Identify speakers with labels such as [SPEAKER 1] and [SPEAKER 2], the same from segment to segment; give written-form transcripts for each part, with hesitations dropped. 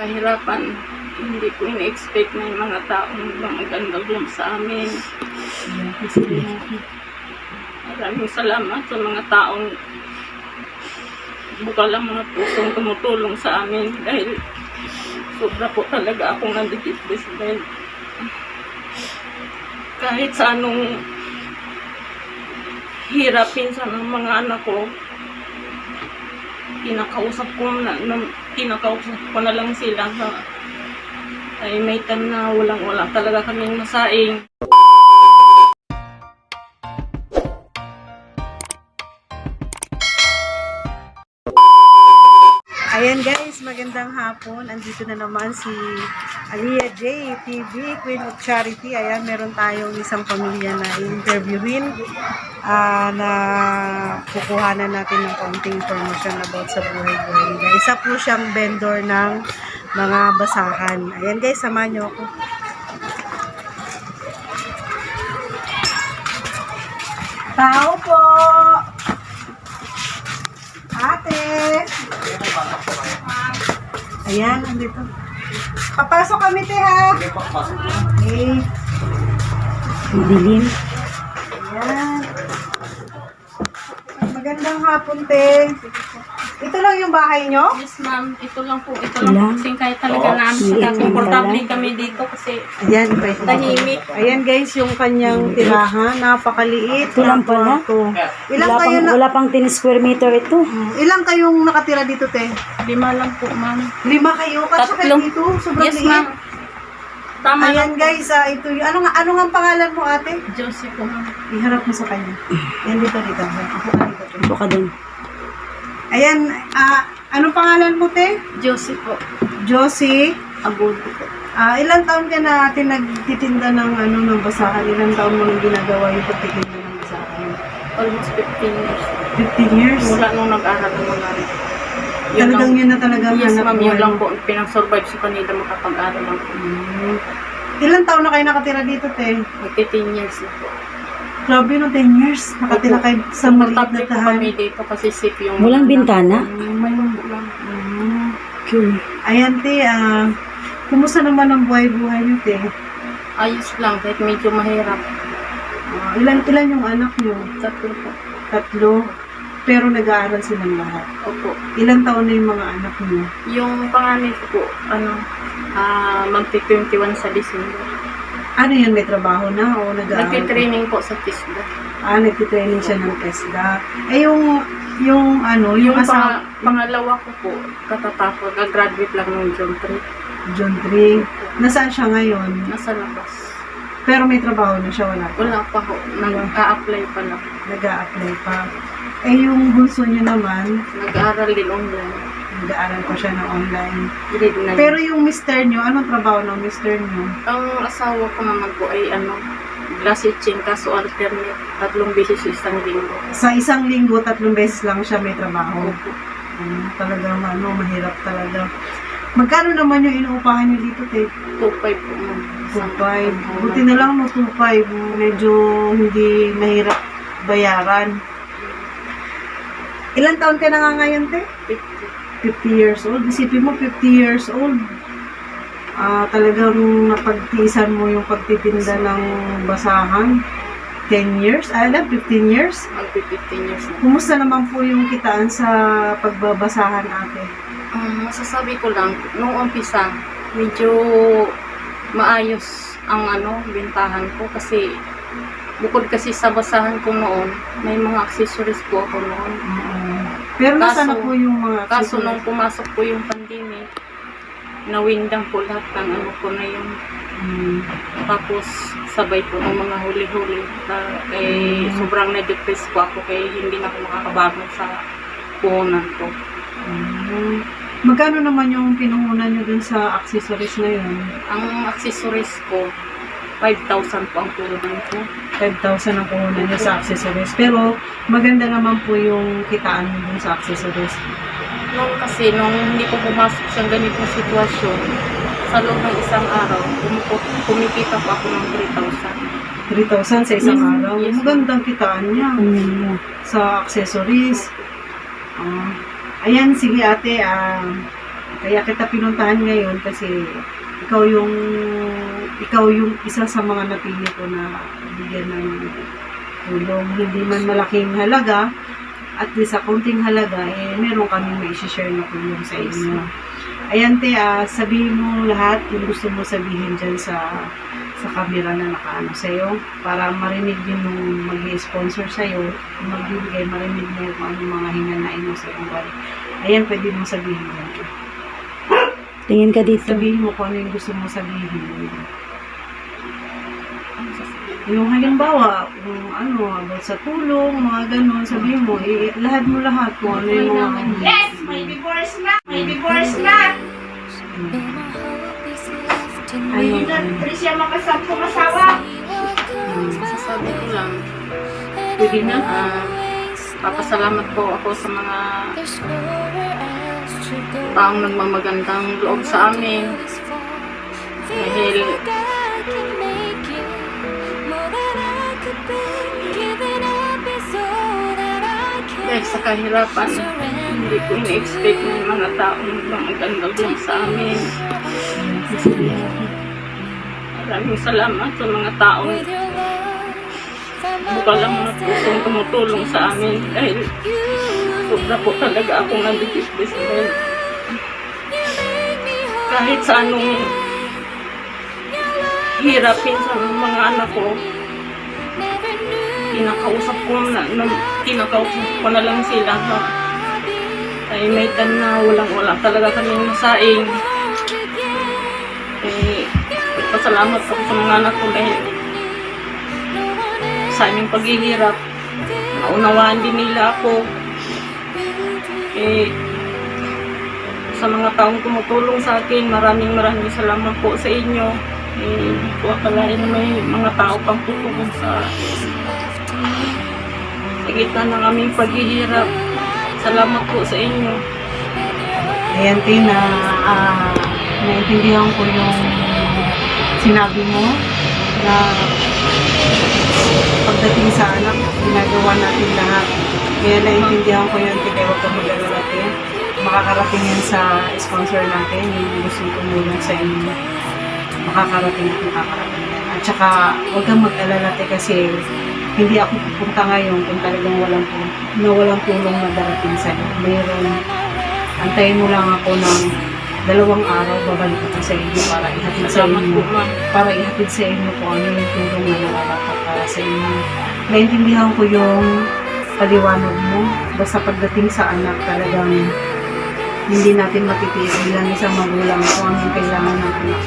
[SPEAKER 1] Kahirapan, hindi ko in-expect na yung mga taong magandang sa amin. Maraming salamat sa mga taong bukal ang mga pusong tumutulong sa amin dahil sobra po talaga akong nandikipis dahil kahit sa anong hirap pinsan ng mga anak ko, kinakausap ko na lang sila ay may time na walang-wala talaga kaming masaing.
[SPEAKER 2] Ayan guys, magandang hapon. Andito na naman si Aliyah J. TV, Queen of Charity. Ayan, meron tayong isang pamilya na interviewin na kukuhanan natin ng konting information about sa buhay-buhay nila. Isa po siyang vendor ng mga basahan. Ayan guys, samahan niyo ako. Tao po! Ate! Ayan, andito. Papasok kami, te, ha? Okay.
[SPEAKER 3] Dilim.
[SPEAKER 2] Ayan. Magandang hapon, te. Ito lang yung bahay nyo?
[SPEAKER 1] Yes ma'am, ito lang po kasi kahit talaga namin komportable kami dito kasi
[SPEAKER 2] Ayan,
[SPEAKER 1] tahimik.
[SPEAKER 2] ayan guys, yung kanyang tirahan. Napakaliit.
[SPEAKER 3] Ito lang pala.
[SPEAKER 2] Ilang kayo na?
[SPEAKER 3] Wala pang 10 square meter ito.
[SPEAKER 2] Ilang kayong nakatira dito, te?
[SPEAKER 1] 5 lang po ma'am.
[SPEAKER 2] 5 kayo? Kasi kayo
[SPEAKER 1] Tatlo.
[SPEAKER 2] dito, sobrang
[SPEAKER 1] Yes
[SPEAKER 2] liit.
[SPEAKER 1] ma'am. Tama
[SPEAKER 2] Ayan
[SPEAKER 1] lang.
[SPEAKER 2] guys, ito yung, ano nga pangalan mo, ate?
[SPEAKER 1] Josie po ma'am.
[SPEAKER 2] Iharap mo sa kanya. Yan, dito. Ako ka dito, te.
[SPEAKER 3] Ito ka din.
[SPEAKER 2] Ayan, anong pangalan mo, te?
[SPEAKER 1] Josie po.
[SPEAKER 2] Josie.
[SPEAKER 1] Agudo po.
[SPEAKER 2] Ilang taon ka na nagtitinda ng ng basahan? Ilang taon mo nang ginagawa yung pagtitinda ng basahan?
[SPEAKER 1] Almost 15 years.
[SPEAKER 2] 15 years?
[SPEAKER 1] Mula nung nag-aral ng mga
[SPEAKER 2] Talagang yun na talaga ang
[SPEAKER 1] yes
[SPEAKER 2] hanap
[SPEAKER 1] ma'am,
[SPEAKER 2] buhay
[SPEAKER 1] yun lang
[SPEAKER 2] mo.
[SPEAKER 1] po. Pinang-survive sa kanila makapag-aral lang po.
[SPEAKER 2] Ilang taon na kayo nakatira dito, te?
[SPEAKER 1] Mag-15 years na po.
[SPEAKER 2] Grabe no, 10 years. Nakatira kayo sa maliit na
[SPEAKER 1] Komportable po
[SPEAKER 2] tahanan.
[SPEAKER 1] kami dito kasi safe yung...
[SPEAKER 3] Walang bintana?
[SPEAKER 1] May lang.
[SPEAKER 3] Okay.
[SPEAKER 2] Ayan, te. Kumusta naman ang buhay-buhay niyo, te?
[SPEAKER 1] Ayos lang, kahit medyo mahirap.
[SPEAKER 2] Ilan yung anak niyo?
[SPEAKER 1] 3 po.
[SPEAKER 2] 3. Pero nag-aaral silang lahat.
[SPEAKER 1] Opo.
[SPEAKER 2] Ilang taon na yung mga anak niyo?
[SPEAKER 1] Yung panganay ko po, magti-21 sa December.
[SPEAKER 2] Ano yan, may trabaho na o nag-aaral?
[SPEAKER 1] Nagtitraining po sa TISDA.
[SPEAKER 2] Nagtitraining siya ng TESDA. Yung asawa,
[SPEAKER 1] Pangalawa ko po, katatapos, graduate lang ng John 3.
[SPEAKER 2] John 3. Nasaan siya ngayon?
[SPEAKER 1] Nasa labas.
[SPEAKER 2] Pero may trabaho na siya, wala pa.
[SPEAKER 1] Wala pa ho, nag-a-apply pa lang.
[SPEAKER 2] Nag-a-apply pa. Yung bunso niyo naman,
[SPEAKER 1] Nag-aaral din online.
[SPEAKER 2] nag-aaral pa siya ng online.
[SPEAKER 1] Grade 9.
[SPEAKER 2] Pero yung mister niyo, anong trabaho ng mister niyo?
[SPEAKER 1] Ang asawa ko naman po ay glass itching, kaso alternate, 3 beses sa isang linggo.
[SPEAKER 2] Sa isang linggo, 3 beses lang siya may trabaho.
[SPEAKER 1] Opo.
[SPEAKER 2] Talagang mahirap talaga. Magkano naman yung inuupahan niyo dito, te?
[SPEAKER 1] 2.5 po ma'am.
[SPEAKER 2] 2.5. Buti na lang, 2.5. Medyo hindi mahirap bayaran. Ilan taon ka na nga ngayon, te? 50 years old. Isipin mo, 50 years old. Talagang napagtiisan mo yung pagtitinda ng basahan. 10 years? 15 years?
[SPEAKER 1] Mag-15 years na.
[SPEAKER 2] Kumusta naman po yung kitaan sa pagbabasahan, ate?
[SPEAKER 1] Masasabi ko lang, noong umpisa, medyo maayos ang bintahan ko kasi bukod kasi sa basahan ko noon, may mga accessories po ako noon.
[SPEAKER 2] Pero nasaan na po yung mga
[SPEAKER 1] Kaso nung pumasok po yung pandemic, nawindang po lahat ng ko na yun. Tapos sabay po ng mga huli-huli. Sobrang na-depress po ako kaya hindi na ako makakabangon sa puhunan ko.
[SPEAKER 2] Magkano naman yung pinuhunan nyo dun sa accessories na yun?
[SPEAKER 1] Ang accessories ko, 5,000 po ang puhunan ko.
[SPEAKER 2] 5,000 ang puhunan nyo sa accessories. Pero maganda naman po yung kitaan mo dun sa accessories.
[SPEAKER 1] Nung hindi ko pumasok sa ganitong sitwasyon, sa loob ng isang araw, kumikita po ako ng
[SPEAKER 2] 3,000 sa isang araw.
[SPEAKER 1] Yes.
[SPEAKER 2] Magandang kitaan niya sa accessories. Ayan, sige ate. Kaya kita pinuntahan ngayon kasi ikaw yung isa sa mga napili ko na bigyan ng tulong. Hindi man malaking halaga, at least sa konting halaga, meron kami may share na tulong sa inyo. Ayan, te, sabihin mo lahat yung gusto mo sabihin dyan sa camera na nakaano sa'yo para marinig din yung mag-sponsor sa'yo, yung magbibigay, marinig mo kung ano mga hinanain mo sa buhay. Ayan, pwede mo sabihin dyan.
[SPEAKER 3] Tingin ka dito.
[SPEAKER 2] Sabihin mo kung ano yung gusto mo sabihin. Yung halimbawa, kung ano, about sa tulong, mga ganun, sabihin mo, lahat mo lahat kung ano yung mga...
[SPEAKER 4] Yes! May divorce na! May divorce na! Hindi na siya makasampung asawa.
[SPEAKER 1] Sasabi ko lang, pwede na, papasalamat po ako sa mga taong nagmamagandang loob sa amin. Dahil sa kahirapan, hindi ko ina-expect na yung mga taong nagmamagandang loob sa amin. Maraming salamat sa mga taong buka lang mga pusong tumutulong sa amin dahil sobra po talaga akong nabibigis dahil kahit sa anong hirapin sa mga anak ko, kinakausap ko na lang sila ay may time na wala talaga kaming masaing. Pasalamat ako sa mga anak ko dahil sa aming paghihirap, naunawaan din nila ako. Sa mga taong tumutulong sa akin, maraming salamat po sa inyo. Hindi ko akalain na may mga tao pang tutulong sa gitna ng aming paghihirap. Salamat po sa inyo.
[SPEAKER 2] Ayan, Tina, naintindihan ko yung sinabi mo na pagdating sa anak, ginagawa natin lahat. Kaya naintindihan ko yun, kaya huwag kang mag-alala. Makakarating yan sa sponsor natin, yung gusto tumulong sa inyo. Makakarating yan. At saka, huwag kang mag-alala kasi hindi ako pupunta ngayon kung talagang walang tulong na darating sa'yo. Mayroon, antayin mo lang ako ng 2 araw, babalik ako sa inyo para ihatid sa inyo. Para ihatid sa inyo kung ano yung tulong na nararapat para sa inyo. Naintindihan ko yung paliwanag mo. Basta pagdating sa anak, talagang hindi natin matipigilan isang magulang kung ano yung kailangan ng anak.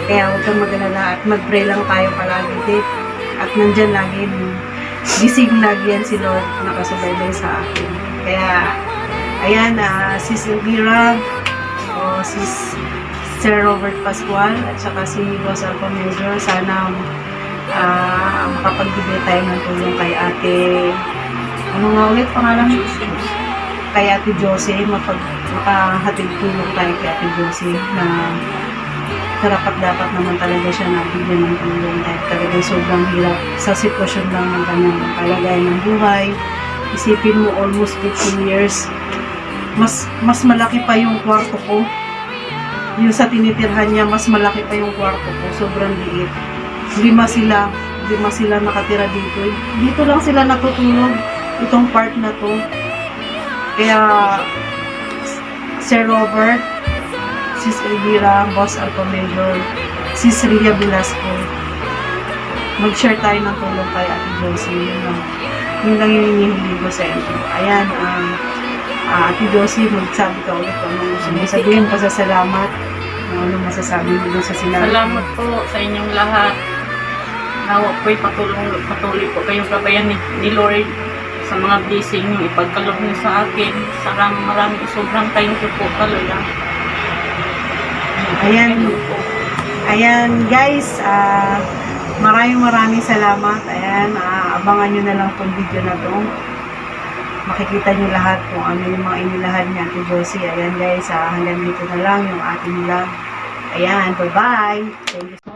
[SPEAKER 2] Kaya huwag kang mag-alala at mag-pray lang tayo palagi, Dave. At nandyan lagi, gising lagi yan si Lord nakasubaybay sa akin. Kaya, ayan, Sis Elvira, o Sis Sir Robert Pascual, at saka si Boss Alpha Major, sana makapagbigay tayo ng tulong kay ate, ano nga ulit pangalan? Kay ate Josie, makahatid tulong tayo kay ate Josie na dapat naman talaga siya nabigyan ng tulong dahil talagang sobrang hirap sa sitwasyon lang ng kanyang kalagayan ng buhay. Isipin mo, almost 15 years, mas malaki pa yung kwarto ko. Yung sa tinitirhan niya, mas malaki pa yung kwarto ko. Sobrang liit. Lima sila nakatira dito. Dito lang sila natutulog. Itong part na to. Kaya, Sir Robert, Sis Elvira, Boss Alpha Major, Sis Ria Velasco, mag-share tayo ng tulong kay Ate Josie. Yun lang yung hinihingi ko sa inyo. Ayan, Ate Josie, magsabi ka ulit kung ano gusto mo sabihin. Pasasalamat. Ano masasabi mo doon sa sinabi?
[SPEAKER 1] Salamat po sa inyong lahat. Nawa po'y patuloy po kayong gabayan ni Lord sa mga blessing yung ipagkaloob niyo sa akin. Maraming sobrang thank you po talaga.
[SPEAKER 2] Ayan guys, maraming salamat. Ayan, abangan nyo na lang itong video na to. Makikita nyo lahat kung ano yung mga inilahan niya Ate Josie. Ayan guys, hanggang dito na lang yung ating vlog. Ayan, bye-bye. Thank you.